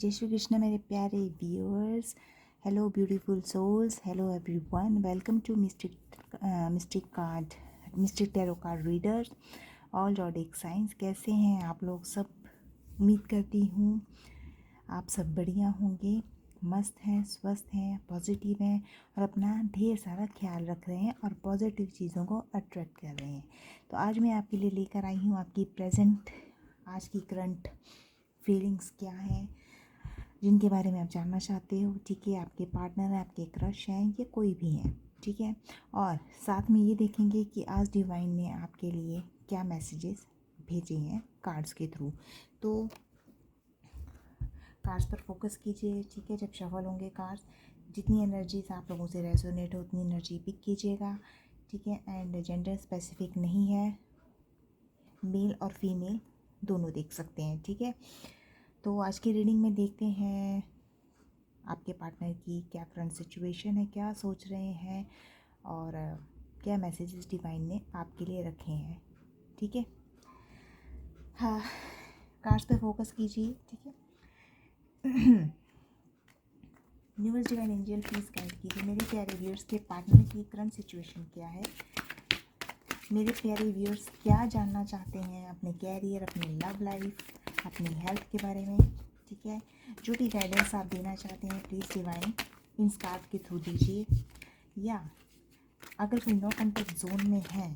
जय श्री कृष्ण मेरे प्यारे viewers. Hello beautiful souls, hello everyone, welcome to mystic card, mystic tarot card readers, all zodiac science. कैसे हैं आप लोग सब? उम्मीद करती हूँ आप सब बढ़िया होंगे, मस्त हैं, स्वस्थ हैं, पॉजिटिव हैं और अपना ढेर सारा ख्याल रख रहे हैं और पॉजिटिव चीज़ों को अट्रैक्ट कर रहे हैं। तो आज मैं आपके लिए लेकर आई हूँ आपकी प्रेजेंट, आज की करंट फीलिंग्स क्या हैं, जिनके बारे में आप जानना चाहते हो। ठीक है, आपके पार्टनर हैं, आपके क्रश हैं, या कोई भी हैं। ठीक है, और साथ में ये देखेंगे कि आज डिवाइन ने आपके लिए क्या मैसेजेस भेजे हैं कार्ड्स के थ्रू। तो कार्ड्स पर फोकस कीजिए। ठीक है, जब शफल होंगे कार्ड्स, जितनी एनर्जीज आप लोगों से रेजोनेट हो उतनी एनर्जी पिक कीजिएगा। ठीक है, एंड जेंडर स्पेसिफिक नहीं है, मेल और फीमेल दोनों देख सकते हैं। ठीक है, तो आज की रीडिंग में देखते हैं आपके पार्टनर की क्या करंट सिचुएशन है, क्या सोच रहे हैं और क्या मैसेजेस डिवाइन ने आपके लिए रखे हैं। ठीक है, हाँ, कार्ड्स पे फोकस कीजिए। ठीक है, universe divine angel please guide कीजिए मेरे प्यारे व्यूअर्स के पार्टनर की करंट सिचुएशन क्या है। मेरे प्यारे व्यूअर्स क्या जानना चाहते हैं अपने कैरियर, अपनी लव लाइफ, अपनी हेल्थ के बारे में। ठीक है, जो भी गाइडेंस आप देना चाहते हैं प्लीज़ डिवाइन इन कार्ड के थ्रू दीजिए। या अगर कोई नो कॉन्टैक्ट जोन में है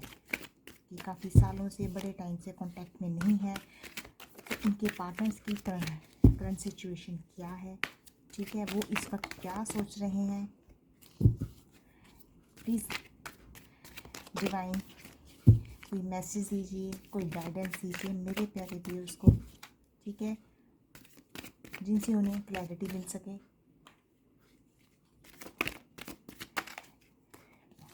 कि काफ़ी सालों से, बड़े टाइम से कॉन्टैक्ट में नहीं है, तो उनके पार्टनर्स की करंट सिचुएशन क्या है। ठीक है, वो इस वक्त क्या सोच रहे हैं, प्लीज़ डिवाइन कोई मैसेज दीजिए, कोई गाइडेंस दीजिए मेरे प्यारे व्यूअर्स को। ठीक है, जिनसे उन्हें क्लैरिटी मिल सके।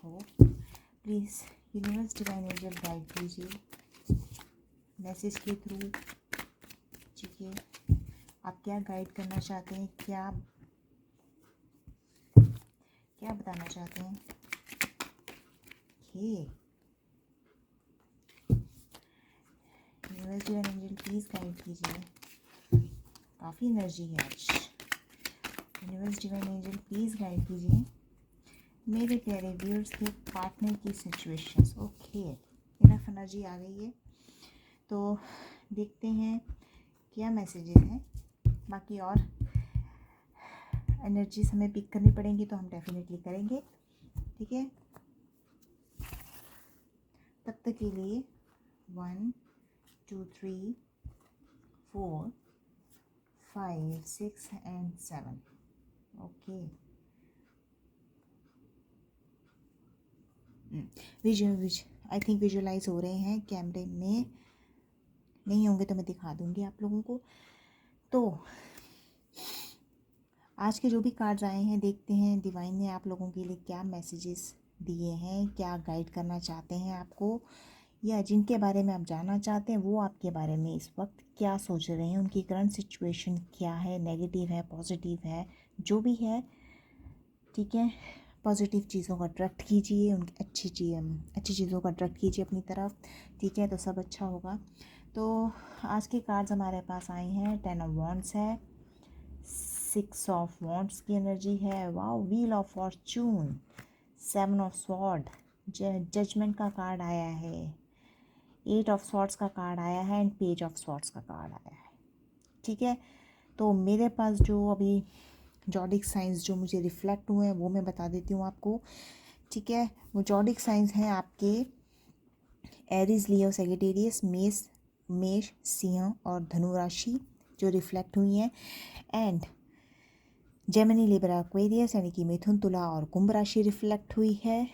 हो please universe divine angel guide कीजिए मैसेज के थ्रू। ठीक है, आप क्या गाइड करना चाहते हैं, क्या क्या बताना चाहते हैं। Universe divine angel please guide कीजिए, काफ़ी एनर्जी है आज। Universe divine angel please guide कीजिए मेरे प्यारे व्यूअर्स के पार्टनर की सिचुएशंस। ओके, इनफ एनर्जी आ गई है, तो देखते हैं क्या मैसेजेस हैं। बाकी और एनर्जीज हमें पिक करनी पड़ेंगी तो हम डेफिनेटली करेंगे। ठीक है, तब तक के लिए 1 2 3 4 5 6 and 7। Okay, I think visualise हो रहे हैं, कैमरे में नहीं होंगे तो मैं दिखा दूंगी आप लोगों को। तो आज के जो भी कार्ड्स आए हैं, देखते हैं डिवाइन ने आप लोगों के लिए क्या मैसेजेस दिए हैं, क्या गाइड करना चाहते हैं आपको, या जिनके बारे में आप जानना चाहते हैं वो आपके बारे में इस वक्त क्या सोच रहे हैं, उनकी करंट सिचुएशन क्या है, नेगेटिव है, पॉजिटिव है, जो भी है। ठीक है, पॉजिटिव चीज़ों को अट्रैक्ट कीजिए, उनकी अच्छी चीज़ों को अट्रैक्ट कीजिए अपनी तरफ। ठीक है, तो सब अच्छा होगा। तो आज के कार्ड्स हमारे पास आए हैं 10 ऑफ वॉन्ड्स है, 6 ऑफ वॉन्ड्स की एनर्जी है, wow, wheel of fortune, 7 of sword, judgement का कार्ड आया है, 8 ऑफ स्वॉर्ड्स का कार्ड आया है एंड पेज ऑफ स्वॉर्ड्स का कार्ड आया है। ठीक है, तो मेरे पास जो अभी जॉडिक साइंस जो मुझे रिफ्लेक्ट हुए हैं वो मैं बता देती हूँ आपको। ठीक है, वो जॉडिक साइंस हैं आपके एरीज, लियो, सेजिटेरियस, मेष, सिंह और धनु राशि जो रिफ्लेक्ट हुई हैं, एंड जेमिनी, लिब्रा, एक्वेरियस यानी कि मिथुन, तुला और कुंभ राशि रिफ्लेक्ट हुई है।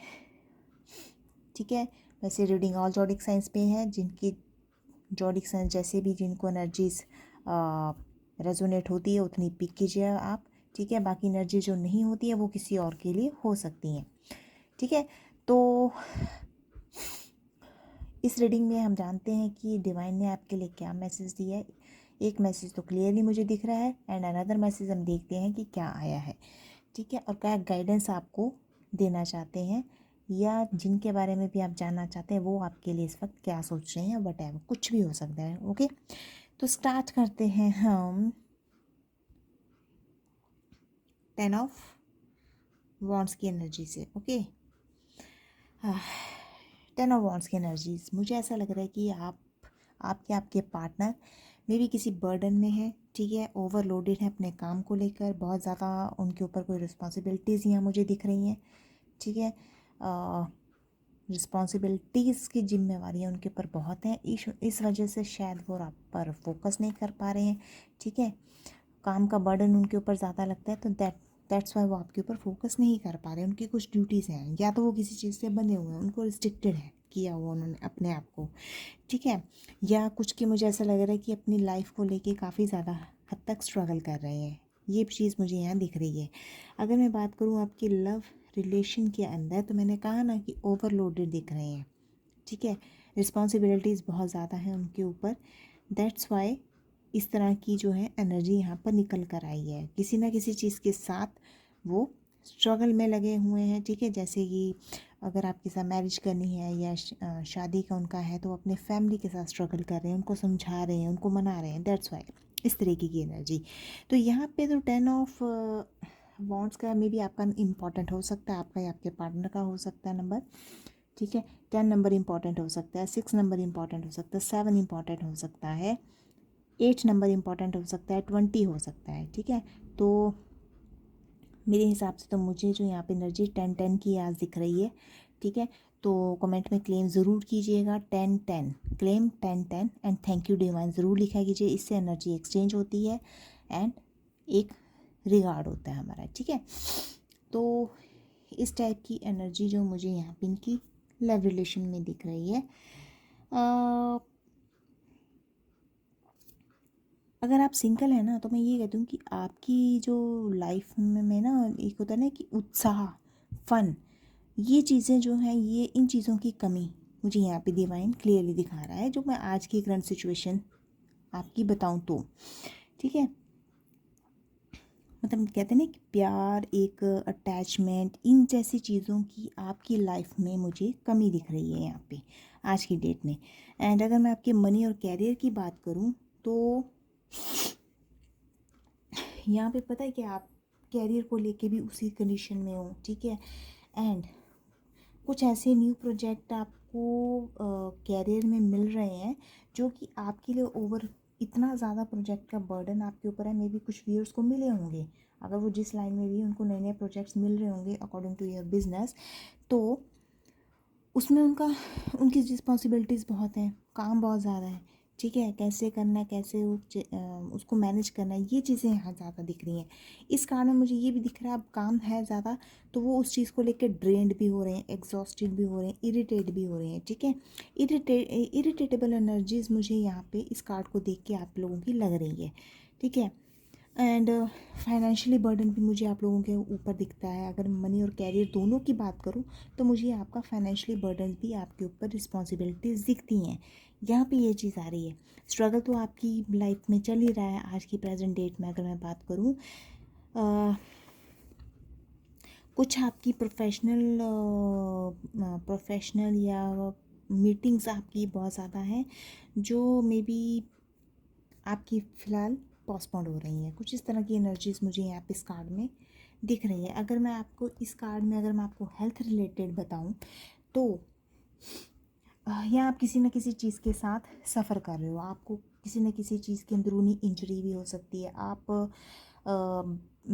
ठीक है, वैसे रीडिंग ऑल जॉडिक साइंस पे है, जिनकी जॉडिक साइंस जैसे भी जिनको एनर्जीज रेजोनेट होती है उतनी पिक कीजिए आप। ठीक है, बाकी एनर्जी जो नहीं होती है वो किसी और के लिए हो सकती हैं। ठीक है, तो इस रीडिंग में हम जानते हैं कि डिवाइन ने आपके लिए क्या मैसेज दिया है। एक मैसेज तो क्लियरली मुझे दिख रहा है एंड अनदर मैसेज हम देखते हैं कि क्या आया है। ठीक है, और क्या गाइडेंस आपको देना चाहते हैं या जिनके बारे में भी आप जानना चाहते हैं वो आपके लिए इस वक्त क्या सोच रहे हैं, वट एवर, कुछ भी हो सकता है। ओके, तो स्टार्ट करते हैं हम 10 ऑफ वॉन्ड्स की एनर्जी से। ओके, 10 ऑफ वॉन्ड्स की एनर्जीज, मुझे ऐसा लग रहा है कि आपके पार्टनर मे भी किसी बर्डन में है, ठीक है, ओवरलोडेड है अपने काम को लेकर, बहुत ज़्यादा उनके ऊपर कोई रिस्पॉन्सिबिलिटीज़ यहाँ मुझे दिख रही हैं, ठीक है। रिस्पॉन्सिबिलिटीज़ की जिम्मेवारियाँ उनके ऊपर बहुत हैं, इस वजह से शायद वो आप पर फोकस नहीं कर पा रहे हैं, ठीक है। काम का बर्डन उनके ऊपर ज़्यादा लगता है, तो दैट्स वाई वो आपके ऊपर फोकस नहीं कर पा रहे हैं। उनकी कुछ ड्यूटीज़ हैं, या तो वो किसी चीज़ से बंधे हुए हैं, उनको रिस्ट्रिक्टेड है किया हुआ उन्होंने अपने आप को, ठीक है। या कुछ की मुझे ऐसा लग रहा है कि अपनी लाइफ को लेके काफ़ी ज़्यादा हद तक स्ट्रगल कर रहे हैं, ये चीज़ मुझे यहाँ दिख रही है। अगर मैं बात करूँ आपकी लव रिलेशन के अंदर, तो मैंने कहा ना कि ओवरलोडेड दिख रहे हैं, ठीक है। रिस्पॉन्सिबिलिटीज़ बहुत ज़्यादा हैं उनके ऊपर, दैट्स वाई इस तरह की जो है एनर्जी यहाँ पर निकल कर आई है। किसी ना किसी चीज़ के साथ वो स्ट्रगल में लगे हुए हैं, ठीक है। जैसे कि अगर आपके साथ मैरिज करनी है या शादी का उनका है, तो अपने फैमिली के साथ स्ट्रगल कर रहे हैं, उनको समझा रहे हैं, उनको मना रहे हैं, दैट्स वाई इस तरीके की एनर्जी। तो यहाँ पे तो 10 ऑफ वॉन्ड्स का मे बी आपका इम्पॉर्टेंट हो सकता है, आपका या आपके पार्टनर का हो सकता है नंबर, ठीक है। 10 नंबर इम्पॉर्टेंट हो सकता है, 6 नंबर इम्पॉर्टेंट हो सकता है, 7 इम्पॉर्टेंट हो सकता है, 8 नंबर इम्पॉर्टेंट हो सकता है, 20 हो सकता है, ठीक है। तो मेरे हिसाब से तो मुझे जो यहाँ पे एनर्जी 10-10 की आज दिख रही है, ठीक है। तो कमेंट में क्लेम ज़रूर कीजिएगा 10-10, claim 10-10 and thank you divine ज़रूर लिखा कीजिए। इससे एनर्जी एक्सचेंज होती है एंड एक रिगार्ड होता है हमारा, ठीक है। तो इस टाइप की एनर्जी जो मुझे यहाँ पे इनकी लव रिलेशन में दिख रही है। अगर आप सिंगल हैं ना, तो मैं ये कहती हूँ कि आपकी जो लाइफ में ना एक होता है ना कि उत्साह, फन, ये चीज़ें जो हैं, ये इन चीज़ों की कमी मुझे यहाँ पे डिवाइन क्लियरली दिखा रहा है, जो मैं आज की करंट सिचुएशन आपकी बताऊँ तो, ठीक है। मतलब कहते हैं ना कि प्यार, एक अटैचमेंट, इन जैसी चीज़ों की आपकी लाइफ में मुझे कमी दिख रही है यहाँ पे आज की डेट में। एंड अगर मैं आपके मनी और कैरियर की बात करूँ, तो यहाँ पे पता है कि आप कैरियर को लेके भी उसी कंडीशन में हो, ठीक है। एंड कुछ ऐसे न्यू प्रोजेक्ट आपको कैरियर में मिल रहे हैं, जो कि आपके लिए ओवर इतना ज़्यादा प्रोजेक्ट का बर्डन आपके ऊपर है। मे बी कुछ व्यूअर्स को मिले होंगे, अगर वो जिस लाइन में भी उनको नए नए प्रोजेक्ट्स मिल रहे होंगे अकॉर्डिंग टू योर बिजनेस, तो उसमें उनकी रिस्पॉन्सिबिलिटीज़ बहुत हैं, काम बहुत ज़्यादा है, ठीक है। कैसे करना है, कैसे उसको मैनेज करना है, ये चीज़ें यहाँ ज़्यादा दिख रही हैं। इस कारण मुझे ये भी दिख रहा है अब काम है ज़्यादा, तो वो उस चीज़ को लेकर ड्रेन्ड भी हो रहे हैं, एग्जॉस्टेड भी हो रहे हैं, इरिटेट भी हो रहे हैं, ठीक है। इरिटेटेबल एनर्जीज मुझे यहाँ पे इस कार्ड को देख के आप लोगों की लग रही है, ठीक है। एंड फाइनेंशियली बर्डन भी मुझे आप लोगों के ऊपर दिखता है। अगर मनी और कैरियर दोनों की बात करूं, तो मुझे आपका फाइनेंशियली बर्डन भी आपके ऊपर रिस्पॉन्सिबिलिटीज़ दिखती हैं, यहाँ पे ये चीज़ आ रही है। स्ट्रगल तो आपकी लाइफ में चल ही रहा है आज की प्रेजेंट डेट में। अगर मैं बात करूँ, कुछ आपकी प्रोफेशनल या मीटिंग्स आपकी बहुत ज़्यादा हैं, जो मे बी आपकी फ़िलहाल पोस्टपोन्ड हो रही हैं। कुछ इस तरह की एनर्जीज़ मुझे यहाँ पे इस कार्ड में दिख रही है। अगर मैं आपको इस कार्ड में अगर मैं आपको हेल्थ रिलेटेड बताऊँ, तो यहाँ आप किसी न किसी चीज़ के साथ सफ़र कर रहे हो, आपको किसी न किसी चीज़ की अंदरूनी इंजरी भी हो सकती है, आप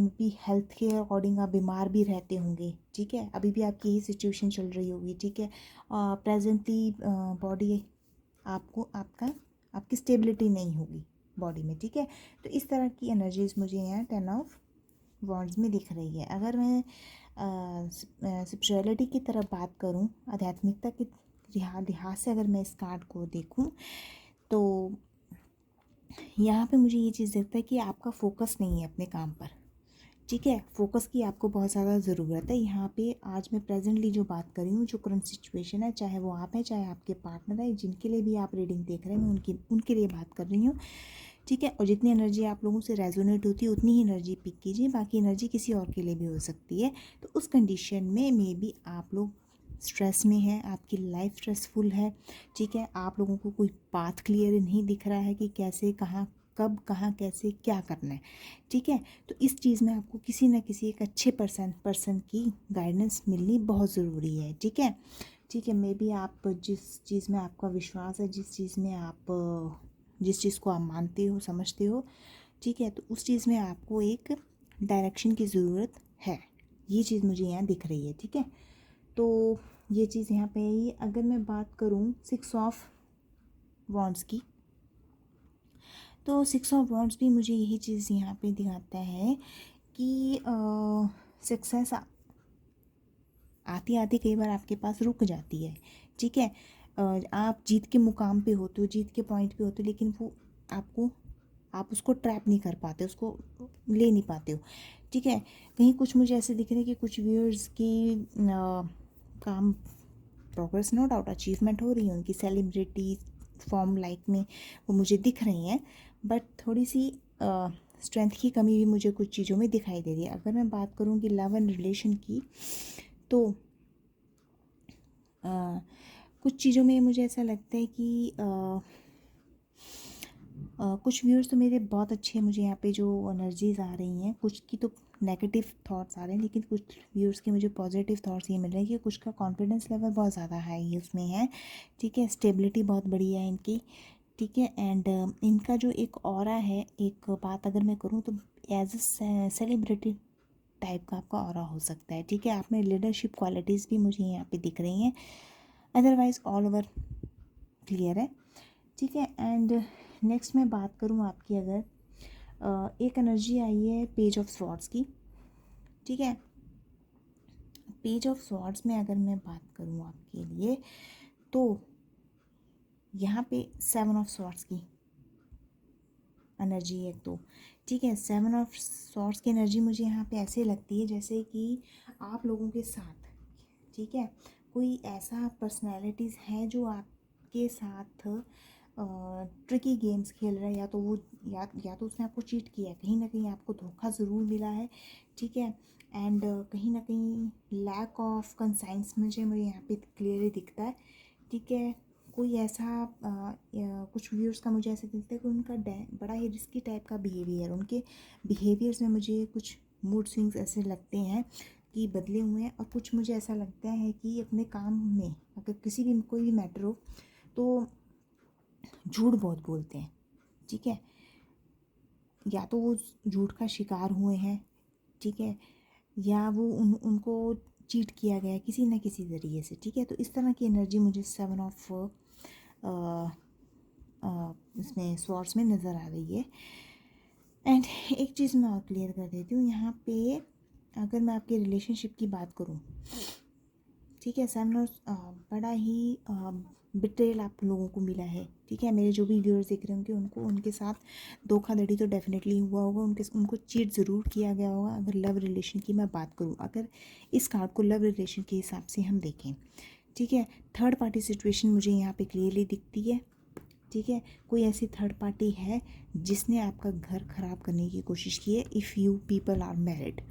भी हेल्थ के अकॉर्डिंग आप बीमार भी रहते होंगे, ठीक है। अभी भी आपकी यही सिचुएशन चल रही होगी, ठीक है। प्रेजेंटली बॉडी आपकी स्टेबिलिटी नहीं होगी बॉडी में, ठीक है। तो इस तरह की एनर्जीज मुझे यहाँ 10 ऑफ वॉन्ड्स में दिख रही है। अगर मैं स्पिरिचुअलिटी की तरफ बात करूँ, आध्यात्मिकता के लिहाज से अगर मैं इस कार्ड को देखूँ, तो यहाँ पे मुझे ये चीज़ दिखता है कि आपका फोकस नहीं है अपने काम पर, ठीक है। फोकस की आपको बहुत ज़्यादा ज़रूरत है। यहाँ पे आज मैं प्रेजेंटली जो बात कर रही हूँ, जो करंट सिचुएशन है, चाहे वो आप हैं चाहे आपके पार्टनर है, जिनके लिए भी आप रीडिंग देख रहे हैं, मैं उनके लिए बात कर रही हूँ, ठीक है। और जितनी एनर्जी आप लोगों से रेजोनेट होती है, उतनी ही एनर्जी पिक कीजिए, बाकी एनर्जी किसी और के लिए भी हो सकती है। तो उस कंडीशन में मे बी आप लोग स्ट्रेस में है, आपकी लाइफ स्ट्रेसफुल है, ठीक है। आप लोगों को कोई पाथ क्लियर नहीं दिख रहा है कि कैसे कहाँ कब कहाँ कैसे क्या करना है, ठीक है। तो इस चीज़ में आपको किसी न किसी एक अच्छे पर्सन की गाइडेंस मिलनी बहुत ज़रूरी है, ठीक है। ठीक है, मे बी आप जिस चीज़ में आपका विश्वास है, जिस चीज़ को आप मानते हो समझते हो, ठीक है, तो उस चीज़ में आपको एक डायरेक्शन की ज़रूरत है। ये चीज़ मुझे यहाँ दिख रही है, ठीक है। तो ये चीज़ यहाँ पे है। अगर मैं बात करूँ 6 ऑफ वॉन्ड्स की, तो 6 ऑफ वॉन्ड्स भी मुझे यही चीज़ यहाँ पे दिखाता है कि सक्सेस आती आती कई बार आपके पास रुक जाती है, ठीक है। आप जीत के मुकाम पे होते हो, जीत के पॉइंट पे होते हो, लेकिन वो आप उसको ट्रैप नहीं कर पाते, उसको ले नहीं पाते हो, ठीक है। कहीं कुछ मुझे ऐसे दिख रहे हैं कि कुछ व्यूअर्स की काम प्रोग्रेस, नो डाउट अचीवमेंट हो रही है उनकी, सेलिब्रिटी फॉर्म लाइक में वो मुझे दिख रही हैं, बट थोड़ी सी स्ट्रेंथ की कमी भी मुझे कुछ चीज़ों में दिखाई दे रही है। अगर मैं बात करूँ कि लव एंड रिलेशन की, तो कुछ चीज़ों में मुझे ऐसा लगता है कि कुछ व्यूअर्स तो मेरे बहुत अच्छे हैं, मुझे यहाँ पे जो एनर्जीज आ रही हैं, कुछ की तो नेगेटिव थॉट्स आ रहे हैं, लेकिन कुछ व्यूअर्स के मुझे पॉजिटिव थॉट्स ये मिल रहे हैं कि कुछ का कॉन्फिडेंस लेवल बहुत ज़्यादा हाई उसमें है, ठीक है। स्टेबिलिटी बहुत बढ़िया है इनकी, ठीक है। एंड इनका जो एक ऑरा है, एक बात अगर मैं करूँ तो एज अ सेलिब्रिटी टाइप का आपका ऑरा हो सकता है, ठीक है। आप में लीडरशिप क्वालिटीज़ भी मुझे यहाँ पे दिख रही हैं, अदरवाइज ऑल ओवर क्लियर है, ठीक है। एंड नेक्स्ट मैं बात करूँ आपकी, अगर एक एनर्जी आई है पेज ऑफ स्वॉर्ड्स की, ठीक है। पेज ऑफ स्वॉर्ड्स में अगर मैं बात करूँ आपके लिए, तो यहाँ पे 7 ऑफ स्वॉर्ड्स की एनर्जी है, तो ठीक है। 7 ऑफ स्वॉर्ड्स की एनर्जी मुझे यहाँ पे ऐसे लगती है जैसे कि आप लोगों के साथ, ठीक है, कोई ऐसा पर्सनैलिटीज़ है जो आपके साथ ट्रिकी गेम्स खेल रहा है, या तो वो या तो उसने आपको चीट किया है, कहीं ना कहीं आपको धोखा ज़रूर मिला है, ठीक है। एंड कहीं ना कहीं लैक ऑफ कंसाइंस मुझे यहाँ पे क्लियरली दिखता है, ठीक है। कोई ऐसा कुछ व्यूअर्स का मुझे ऐसा दिखता है कि उनका बड़ा ही रिस्की टाइप का बिहेवियर, उनके बिहेवियर्स में मुझे कुछ मूड स्विंग्स ऐसे लगते हैं कि बदले हुए हैं, और कुछ मुझे ऐसा लगता है कि अपने काम में अगर किसी भी कोई भी मैटर हो तो झूठ बहुत बोलते हैं, ठीक है। या तो वो झूठ का शिकार हुए हैं, ठीक है, या वो उनको चीट किया गया है किसी न किसी ज़रिए से, ठीक है। तो इस तरह की एनर्जी मुझे 7 ऑफ इसमें स्वॉर्ड्स में नज़र आ रही है। एंड एक चीज़ मैं और क्लियर कर देती हूँ यहाँ पे, अगर मैं आपके रिलेशनशिप की बात करूँ, ठीक है, 7 ऑफ बड़ा ही बिट्रेल आप लोगों को मिला है, ठीक है। मेरे जो भी व्यूअर्स देख रहे होंगे उनको उनके साथ धोखाधड़ी तो डेफिनेटली हुआ होगा, उनको चीट ज़रूर किया गया होगा। अगर लव रिलेशन की मैं बात करूँ, अगर इस कार्ड को लव रिलेशन के हिसाब से हम देखें, ठीक है, थर्ड पार्टी सिचुएशन मुझे यहाँ पे क्लियरली दिखती है, ठीक है। कोई ऐसी थर्ड पार्टी है जिसने आपका घर ख़राब करने की कोशिश की है, if you people are married,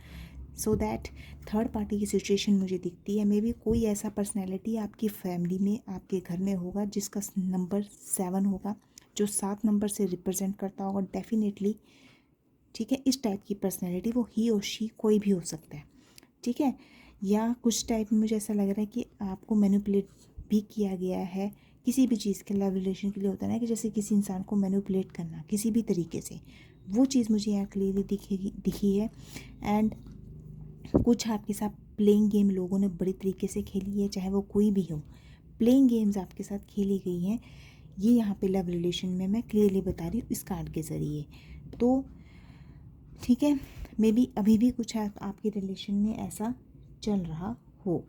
so that third party की सिचुएशन मुझे दिखती है। मे बी कोई ऐसा पर्सनैलिटी आपकी फैमिली में आपके घर में होगा जिसका नंबर 7 होगा, जो 7 नंबर से रिप्रेजेंट करता होगा डेफिनेटली, ठीक है। इस टाइप की पर्सनैलिटी, वो ही और शी कोई भी हो सकता है, ठीक है। या कुछ टाइप में मुझे ऐसा लग रहा है कि आपको मैनिपुलेट भी किया गया है किसी भी चीज़ के, लव रिलेशन के लिए होता है ना कि जैसे किसी इंसान को मैनिपुलेट करना किसी भी तरीके से, वो चीज़ मुझे यहाँ क्लियरली दिखी है। एंड कुछ आपके साथ प्लेइंग गेम लोगों ने बड़ी तरीके से खेली है, चाहे वो कोई भी हो, प्लेइंग गेम्स आपके साथ खेली गई हैं, ये यहाँ पे लव रिलेशन में मैं क्लियरली बता रही हूँ इस कार्ड के ज़रिए। तो ठीक है, मे बी अभी भी कुछ आपके रिलेशन में ऐसा चल रहा हो,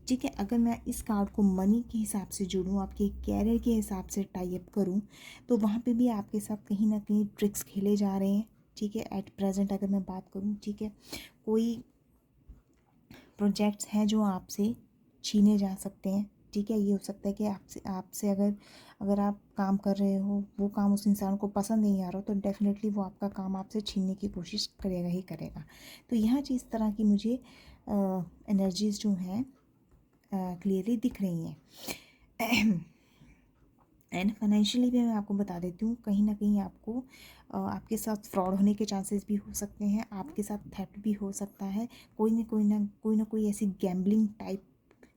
ठीक है। अगर मैं इस कार्ड को मनी के हिसाब से जोड़ूँ, आपके कैरियर के हिसाब से टाई अप करूँ, तो वहाँ पे भी आपके साथ कहीं ना कहीं ट्रिक्स खेले जा रहे हैं, ठीक है। एट प्रेजेंट अगर मैं बात करूँ, ठीक है, कोई प्रोजेक्ट्स हैं जो आपसे छीने जा सकते हैं, ठीक है। ये हो सकता है कि आपसे अगर आप काम कर रहे हो, वो काम उस इंसान को पसंद नहीं आ रहा हो, तो डेफिनेटली वो आपका काम आपसे छीनने की कोशिश करेगा ही करेगा। तो यहाँ चीज़ तरह की मुझे एनर्जीज़ जो हैं क्लियरली दिख रही हैं। एंड फाइनेंशियली भी मैं आपको बता देती हूँ, कहीं ना कहीं आपको आपके साथ फ्रॉड होने के चांसेस भी हो सकते हैं, आपके साथ थेफ्ट भी हो सकता है, कोई ऐसी गैम्बलिंग टाइप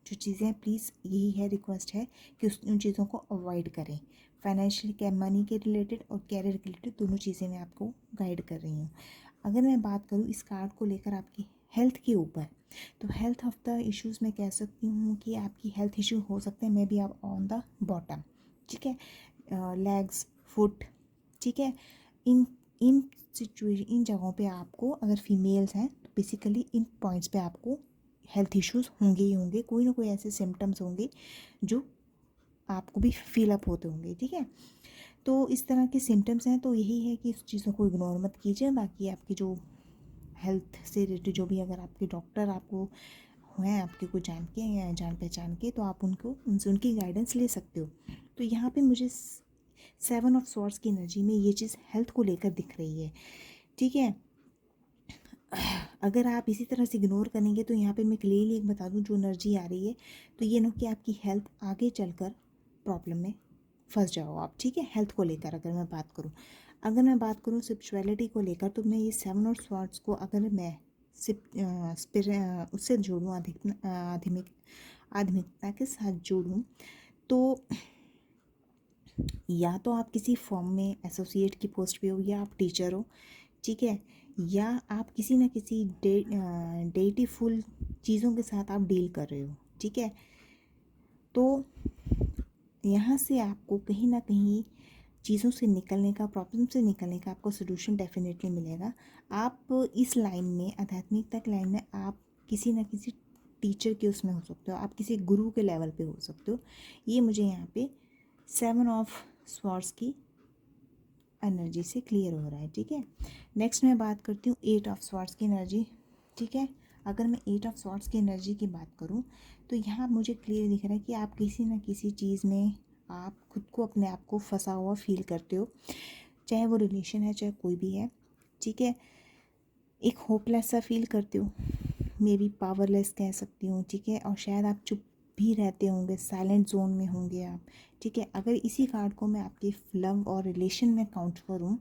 जो चीज़ें हैं। प्लीज़ यही है, रिक्वेस्ट है कि उन चीज़ों को अवॉइड करें। फाइनेंशियल के मनी के रिलेटेड और कैरियर के रिलेटेड दोनों चीज़ें मैं आपको गाइड कर रही हूँ। अगर मैं बात करूँ इस कार्ड को लेकर आपकी हेल्थ के ऊपर, तो हेल्थ ऑफ द इश्यूज़ मैं कह सकती हूँ कि आपकी हेल्थ इशू हो सकते हैं, मे बी आप ऑन द बॉटम, ठीक है, लेग्स, फुट, ठीक है। इन इन इन जगहों पे आपको, अगर फीमेल्स हैं तो बेसिकली इन पॉइंट्स पे आपको हेल्थ इश्यूज़ होंगे ही होंगे, कोई ना कोई ऐसे सिम्टम्स होंगे जो आपको भी फील अप होते होंगे, ठीक है। तो इस तरह के सिम्टम्स हैं, तो यही है कि इस चीज़ों को इग्नोर मत कीजिए। बाकी आपकी जो हेल्थ से रिलेटेड जो भी अगर आपके डॉक्टर आपको हैं, आपके को जान के या जान पहचान के, तो आप उनसे उनकी गाइडेंस ले सकते हो। तो यहाँ पे मुझे 7 ऑफ स्वॉर्ड्स की एनर्जी में ये चीज़ हेल्थ को लेकर दिख रही है, ठीक है। अगर आप इसी तरह से इग्नोर करेंगे तो यहाँ पे मैं क्लियरली एक बता दूँ जो एनर्जी आ रही है, तो ये ना कि आपकी हेल्थ आगे चलकर प्रॉब्लम में फंस जाओ आप, ठीक है। हेल्थ को लेकर अगर मैं बात करूँ स्पिरिचुअलिटी को लेकर, तो मैं ये 7 ऑफ स्वॉर्ड्स को अगर मैं उससे जोड़ूँ, आध्यात्मिकता के साथ जोड़ूँ, तो या तो आप किसी फॉर्म में एसोसिएट की पोस्ट पे हो, या आप टीचर हो, ठीक है, या आप किसी न किसी डेटीफुल चीज़ों के साथ आप डील कर रहे हो, ठीक है। तो यहाँ से आपको कहीं ना कहीं चीज़ों से निकलने का, प्रॉब्लम से निकलने का आपको सोल्यूशन डेफिनेटली मिलेगा। आप इस लाइन में, आध्यात्मिकता की लाइन में, आप किसी न किसी टीचर के उसमें हो सकते हो, आप किसी गुरु के लेवल पे हो सकते हो। ये मुझे यहाँ पे 7 ऑफ स्वॉर्ड्स की एनर्जी से क्लियर हो रहा है, ठीक है। नेक्स्ट मैं बात करती हूँ 8 ऑफ स्वॉर्ड्स की एनर्जी, ठीक है। अगर मैं 8 ऑफ स्वॉर्ड्स की एनर्जी की बात करूँ, तो यहाँ मुझे क्लियर दिख रहा है कि आप किसी न किसी चीज़ में आप खुद को, अपने आप को फंसा हुआ फील करते हो, चाहे वो रिलेशन है, चाहे कोई भी है, ठीक है। एक होपलेस सा फील करते हो, मे बी पावरलेस कह सकती हूँ, ठीक है। और शायद आप चुप भी रहते होंगे, साइलेंट जोन में होंगे आप, ठीक है। अगर इसी कार्ड को मैं आपके लव और रिलेशन में काउंट करूँ,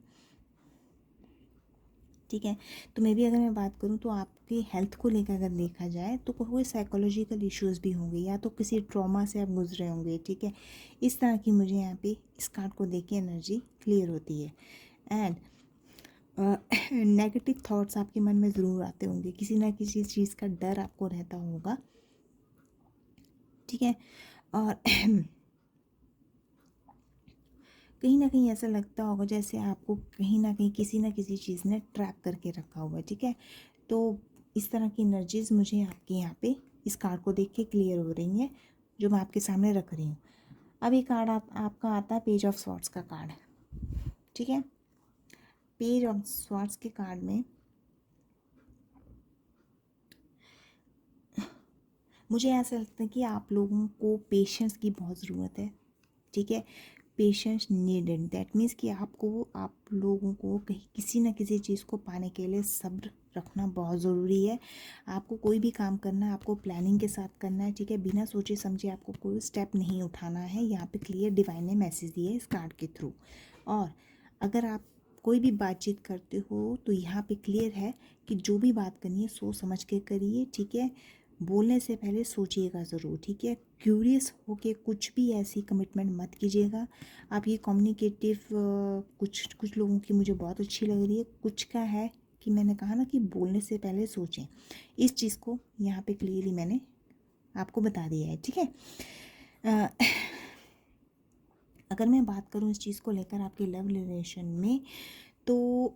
ठीक है, तो मे बी अगर मैं बात करूँ तो आपकी हेल्थ को लेकर अगर देखा जाए तो कोई साइकोलॉजिकल इश्यूज़ भी होंगे, या तो किसी ट्रॉमा से आप गुजरे होंगे, ठीक है। इस तरह की मुझे यहाँ पे इस कार्ड को देख के एनर्जी क्लियर होती है। एंड नेगेटिव थॉट्स आपके मन में ज़रूर आते होंगे, किसी ना किसी चीज़ का डर आपको रहता होगा, ठीक है। और कहीं ना कहीं ऐसा लगता होगा जैसे आपको कहीं ना कहीं किसी ना किसी चीज़ ने ट्रैप करके रखा हुआ है, ठीक है। तो इस तरह की एनर्जीज़ मुझे आपके यहाँ पे इस कार्ड को देख के क्लियर हो रही हैं, जो मैं आपके सामने रख रही हूँ। अब ये कार्ड आपका आता है पेज ऑफ स्वॉर्ड्स का कार्ड, ठीक है। पेज ऑफ स्वॉर्ड्स के कार्ड में मुझे ऐसा लगता है कि आप लोगों को पेशेंस की बहुत ज़रूरत है, ठीक है। पेशेंस नीडेड, दैट मीन्स कि आप लोगों को कहीं किसी न किसी चीज़ को पाने के लिए सब्र रखना बहुत ज़रूरी है। आपको कोई भी काम करना है, आपको प्लानिंग के साथ करना है, ठीक है। बिना सोचे समझे आपको कोई स्टेप नहीं उठाना है। यहाँ पे क्लियर डिवाइन ने मैसेज दिया है इस कार्ड के थ्रू। और अगर आप कोई भी बातचीत करते हो तो यहाँ पे क्लियर है कि जो भी बात करनी है सोच समझ के करिए, ठीक है। बोलने से पहले सोचिएगा ज़रूर, ठीक है। क्यूरियस होके कुछ भी ऐसी कमिटमेंट मत कीजिएगा। आप ये कम्युनिकेटिव कुछ कुछ लोगों की मुझे बहुत अच्छी लग रही है। कुछ का है कि मैंने कहा ना कि बोलने से पहले सोचें, इस चीज़ को यहाँ पे क्लियरली मैंने आपको बता दिया है, ठीक है। अ, अगर मैं बात करूँ इस चीज़ को लेकर आपके लव रिलेशन में, तो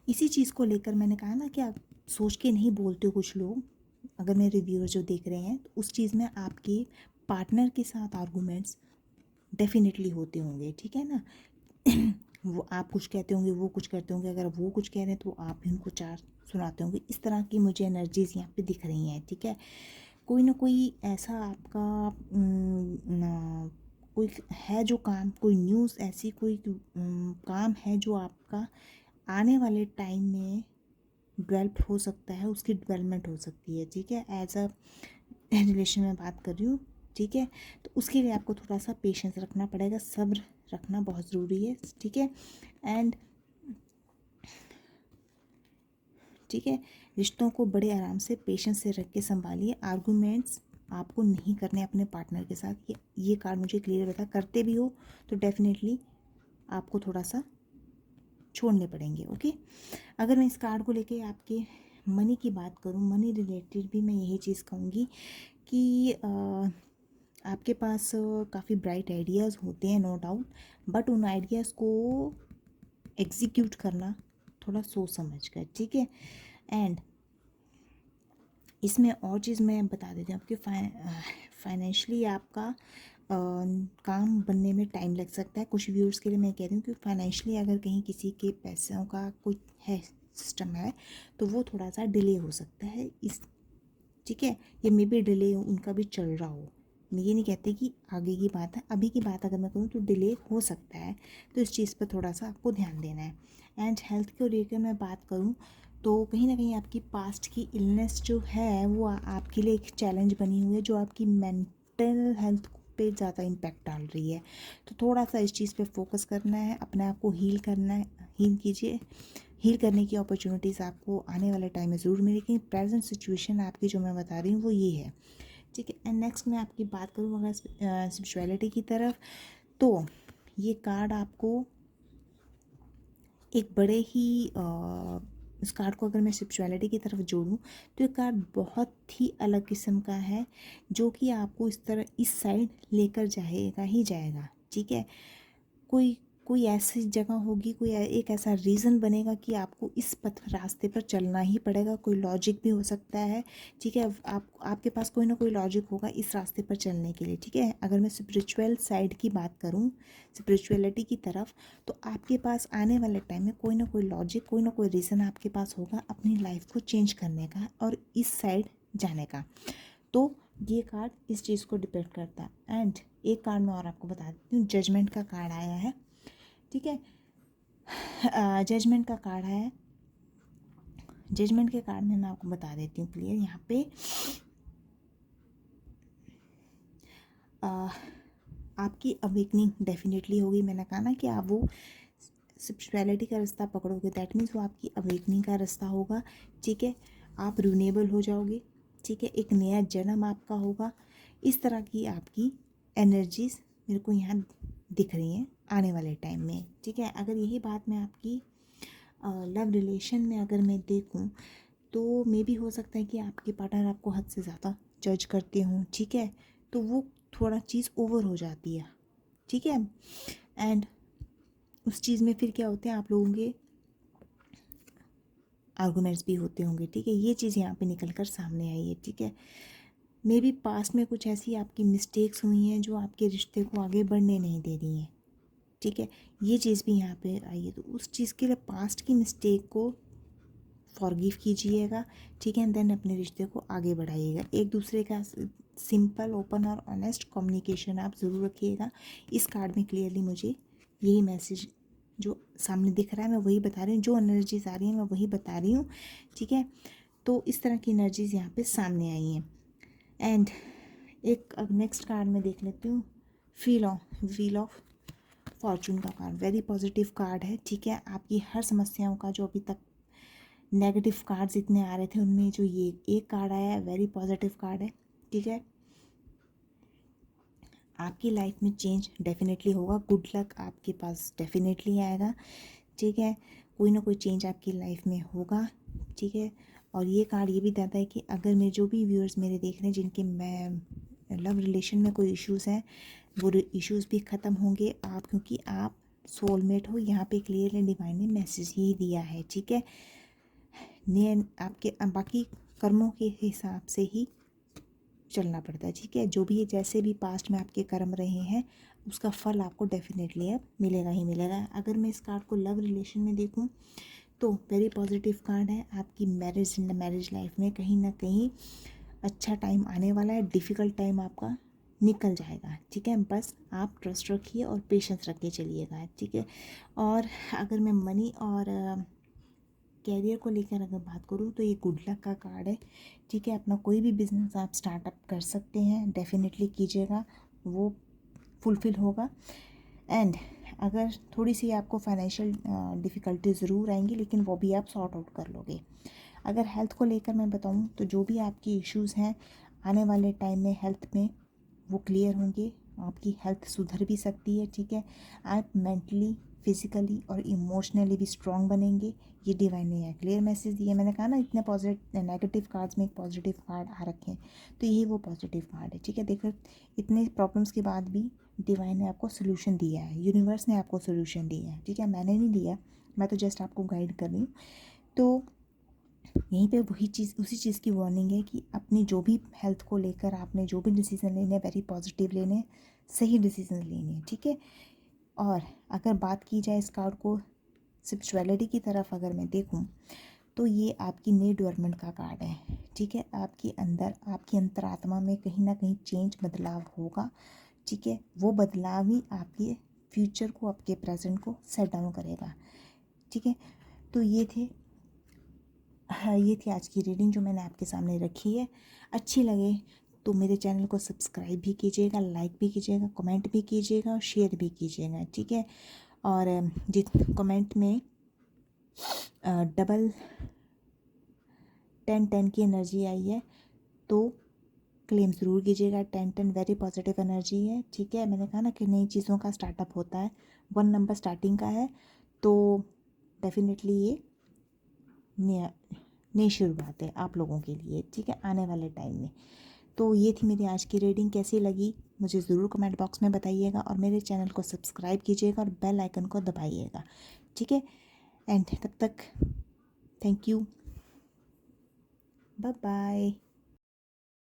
इसी चीज़ को लेकर मैंने कहा ना कि आप सोच के नहीं बोलते हो कुछ लोग। अगर मेरे व्यूअर जो देख रहे हैं तो उस चीज़ में आपके पार्टनर के साथ आर्गूमेंट्स डेफिनेटली होते होंगे, ठीक है ना। वो आप कुछ कहते होंगे, वो कुछ करते होंगे, अगर वो कुछ कह रहे हैं तो आप भी उनको चार सुनाते होंगे। इस तरह की मुझे एनर्जीज़ यहाँ पे दिख रही हैं, ठीक है। कोई ना कोई ऐसा आपका कोई है जो काम, कोई न्यूज़ ऐसी कोई काम है जो आपका आने वाले टाइम में डेवलप हो सकता है, उसकी डेवलपमेंट हो सकती है, ठीक है। एज अ रिलेशन में बात कर रही हूँ, ठीक है। तो उसके लिए आपको थोड़ा सा पेशेंस रखना पड़ेगा, सब्र रखना बहुत ज़रूरी है, ठीक है। एंड ठीक है, रिश्तों को बड़े आराम से पेशेंस से रख के संभालिए। आर्गूमेंट्स आपको नहीं करने अपने पार्टनर के साथ, ये कार्ड मुझे क्लियर बता। करते भी हो तो डेफिनेटली आपको थोड़ा सा छोड़ने पड़ेंगे, ओके। अगर मैं इस कार्ड को लेके आपके मनी की बात करूँ, मनी रिलेटेड भी मैं यही चीज़ कहूँगी कि आपके पास काफ़ी ब्राइट आइडियाज़ होते हैं, नो डाउट, बट उन आइडियाज़ को एग्जीक्यूट करना थोड़ा सोच समझ कर, ठीक है। एंड इसमें और चीज़ मैं बता देती हूँ आपके फाइनेंशियली आपका काम बनने में टाइम लग सकता है। कुछ व्यूअर्स के लिए मैं कह रही हूँ कि फाइनेंशियली अगर कहीं किसी के पैसों का कुछ है सिस्टम है तो वो थोड़ा सा डिले हो सकता है, इस ठीक है। ये मे बी डिले उनका भी चल रहा हो, मैं ये नहीं कहती कि आगे की बात है, अभी की बात अगर मैं कहूँ तो डिले हो सकता है, तो इस चीज़ पर थोड़ा सा आपको ध्यान देना है। एंड हेल्थ को लेकर मैं बात करूँ तो कहीं ना कहीं आपकी पास्ट की इलनेस जो है वो आपके लिए एक चैलेंज बनी हुई है, जो आपकी मेंटल हेल्थ पे ज़्यादा इम्पैक्ट डाल रही है। तो थोड़ा सा इस चीज़ पे फोकस करना है, अपने आप को हील करना है, हील कीजिए। हील करने की अपॉर्चुनिटीज़ आपको आने वाले टाइम में ज़रूर मिलेगी, लेकिन प्रेजेंट सिचुएशन आपकी जो मैं बता रही हूँ वो ये है, ठीक है। एंड नेक्स्ट मैं आपकी बात करूँ अगर स्पिरिचुअलिटी की तरफ, तो ये कार्ड आपको एक बड़े ही इस कार्ड को अगर मैं स्पिरिचुअलिटी की तरफ जोड़ूं तो ये कार्ड बहुत ही अलग किस्म का है, जो कि आपको इस तरह इस साइड लेकर जाएगा ही जाएगा, ठीक है। कोई कोई ऐसी जगह होगी, कोई एक ऐसा रीज़न बनेगा कि आपको इस पथ रास्ते पर चलना ही पड़ेगा। कोई लॉजिक भी हो सकता है, ठीक है। आपके पास कोई ना कोई लॉजिक होगा इस रास्ते पर चलने के लिए, ठीक है। अगर मैं स्पिरिचुअल साइड की बात करूं, स्पिरिचुअलिटी की तरफ, तो आपके पास आने वाले टाइम में कोई ना कोई लॉजिक, कोई ना कोई रीज़न आपके पास होगा अपनी लाइफ को चेंज करने का और इस साइड जाने का। तो ये कार्ड इस चीज़ को डिपेंड करता है। एंड एक कार्ड मैं और आपको बता देती हूँ, जजमेंट का कार्ड आया है, ठीक है। जजमेंट का कार्ड है, जजमेंट के कार्ड में मैं आपको बता देती हूँ क्लियर यहाँ पे आपकी अवेकनिंग डेफिनेटली होगी। मैंने कहा ना कि आप वो स्पिरिचुअलिटी का रास्ता पकड़ोगे, दैट मीन्स वो आपकी अवेकनिंग का रास्ता होगा, ठीक है। आप रिन्यूएबल हो जाओगे, ठीक है। एक नया जन्म आपका होगा। इस तरह की आपकी एनर्जीज मेरे को यहाँ दिख रही हैं आने वाले टाइम में, ठीक है। अगर यही बात मैं आपकी लव रिलेशन में अगर मैं देखूं तो मे भी हो सकता है कि आपके पार्टनर आपको हद से ज़्यादा जज करते हों, ठीक है। तो वो थोड़ा चीज़ ओवर हो जाती है, ठीक है। एंड उस चीज़ में फिर क्या होते हैं आप लोगों के आर्गूमेंट्स भी होते होंगे, ठीक है। ये चीज़ यहाँ पे निकल कर सामने आई है, ठीक है। मे बी पास्ट में कुछ ऐसी आपकी मिस्टेक्स हुई हैं जो आपके रिश्ते को आगे बढ़ने नहीं दे रही हैं, ठीक है। ये चीज़ भी यहाँ पे आई है, तो उस चीज़ के लिए पास्ट की मिस्टेक को फॉरगिव कीजिएगा, ठीक है। देन अपने रिश्ते को आगे बढ़ाइएगा। एक दूसरे का सिंपल, ओपन और ऑनेस्ट कम्युनिकेशन आप ज़रूर रखिएगा। इस कार्ड में क्लियरली मुझे यही मैसेज जो सामने दिख रहा है मैं वही बता रही हूँ, जो एनर्जीज आ रही हैं मैं वही बता रही हूँ, ठीक है। तो इस तरह की एनर्जीज यहाँ पे सामने आई हैं। एंड एक अब नेक्स्ट कार्ड में देख लेती हूँ, व्हील ऑफ फॉर्चून का कार्ड, वेरी पॉजिटिव कार्ड है, ठीक है। आपकी हर समस्याओं का जो अभी तक नेगेटिव कार्ड्स इतने आ रहे थे उनमें जो ये एक कार्ड आया है वेरी पॉजिटिव कार्ड है, ठीक है। आपकी लाइफ में चेंज डेफिनेटली होगा, गुड लक आपके पास डेफिनेटली आएगा, ठीक है। कोई ना कोई चेंज आपकी लाइफ में होगा, ठीक है। और ये कार्ड ये भी बताता है कि अगर मेरे जो भी व्यूअर्स मेरे देख रहे हैं जिनके मैं लव रिलेशन में कोई इश्यूज़ हैं, वो इश्यूज़ भी ख़त्म होंगे आप, क्योंकि आप सोलमेट हो। यहाँ पे क्लियरली डिवाइन ने मैसेज ही दिया है, ठीक है। आपके बाकी कर्मों के हिसाब से ही चलना पड़ता है, ठीक है। जो भी जैसे भी पास्ट में आपके कर्म रहे हैं उसका फल आपको डेफिनेटली अब मिलेगा ही मिलेगा। अगर मैं इस कार्ड को लव रिलेशन में देखूं तो वेरी पॉजिटिव कार्ड है। आपकी मैरिज लाइफ में कहीं ना कहीं अच्छा टाइम आने वाला है, डिफ़िकल्ट टाइम आपका निकल जाएगा, ठीक है। बस आप ट्रस्ट रखिए और पेशेंस रख के चलिएगा, ठीक है। और अगर मैं मनी और कैरियर को लेकर अगर बात करूँ तो ये गुड लक का कार्ड है, ठीक है। अपना कोई भी बिजनेस आप स्टार्टअप कर सकते हैं, डेफिनेटली कीजिएगा, वो फुलफ़िल होगा। एंड अगर थोड़ी सी आपको फाइनेंशियल डिफ़िकल्टी ज़रूर आएंगी, लेकिन वो भी आप सॉर्ट आउट कर लोगे। अगर हेल्थ को लेकर मैं बताऊं तो जो भी आपकी इश्यूज़ हैं आने वाले टाइम में हेल्थ में वो क्लियर होंगे, आपकी हेल्थ सुधर भी सकती है, ठीक है। आप मेंटली, फिजिकली और इमोशनली भी स्ट्रांग बनेंगे। ये डिवाइन ने क्लियर मैसेज दिया। मैंने कहा ना, इतने पॉजिटिव नेगेटिव कार्ड्स में एक पॉजिटिव कार्ड आ रखे हैं, तो यही वो पॉजिटिव कार्ड है, ठीक है। देखो, इतने प्रॉब्लम्स के बाद भी डिवाइन ने आपको सोल्यूशन दिया है, यूनिवर्स ने आपको सोल्यूशन दिया है, ठीक है। मैंने नहीं दिया, मैं तो जस्ट आपको गाइड कर रही हूँ। तो यहीं पे वही चीज़, उसी चीज़ की वार्निंग है कि अपनी जो भी हेल्थ को लेकर आपने जो भी डिसीज़न लेने हैं, वेरी पॉजिटिव लेने हैं, सही डिसीज़न लेने हैं, ठीक है। और अगर बात की जाए इस कार्ड को स्पिरिचुअलिटी की तरफ अगर मैं देखूं तो ये आपकी न्यू डेवलपमेंट का कार्ड है, ठीक है। आपके अंदर, आपकी अंतरात्मा में कहीं ना कहीं चेंज, बदलाव होगा, ठीक है। वो बदलाव ही आपके फ्यूचर को, आपके प्रेजेंट को सेट डाउन करेगा, ठीक है। तो ये थे, हाँ, ये थी आज की रीडिंग जो मैंने आपके सामने रखी है। अच्छी लगे तो मेरे चैनल को सब्सक्राइब भी कीजिएगा, लाइक भी कीजिएगा, कमेंट भी कीजिएगा और शेयर भी कीजिएगा, ठीक है। और जित कमेंट में डबल 10-10 की एनर्जी आई है तो क्लेम ज़रूर कीजिएगा। 10-10 वेरी पॉजिटिव एनर्जी है, ठीक है। मैंने कहा ना कि नई चीज़ों का स्टार्टअप होता है, 1 नंबर स्टार्टिंग का है, तो डेफिनेटली ये नई शुरुआत है आप लोगों के लिए, ठीक है, आने वाले टाइम में। तो ये थी मेरी आज की रीडिंग, कैसी लगी मुझे ज़रूर कमेंट बॉक्स में बताइएगा और मेरे चैनल को सब्सक्राइब कीजिएगा और बेल आइकन को दबाइएगा, ठीक है। एंड तब तक थैंक यू, बाय बाय।